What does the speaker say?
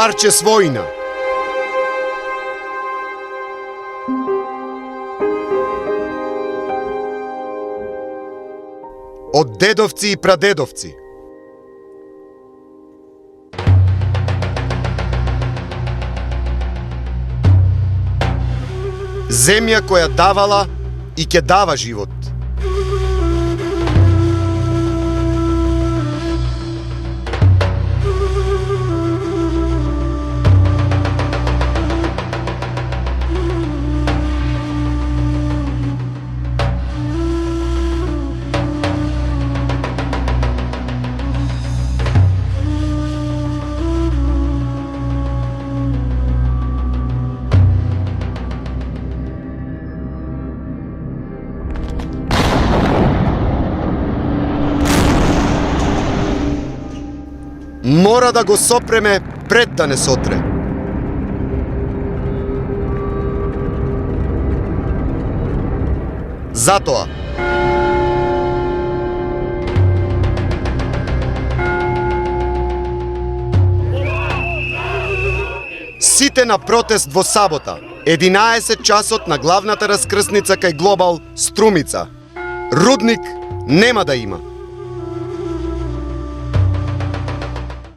парче својна. Од дедовци и прадедовци. Земја која давала и ќе дава живот. Мора да го сопреме пред да не сотре. Затоа сите на протест во сабота, 11 часот на главната раскрсница кај Глобал Струмица. Рудник нема да има.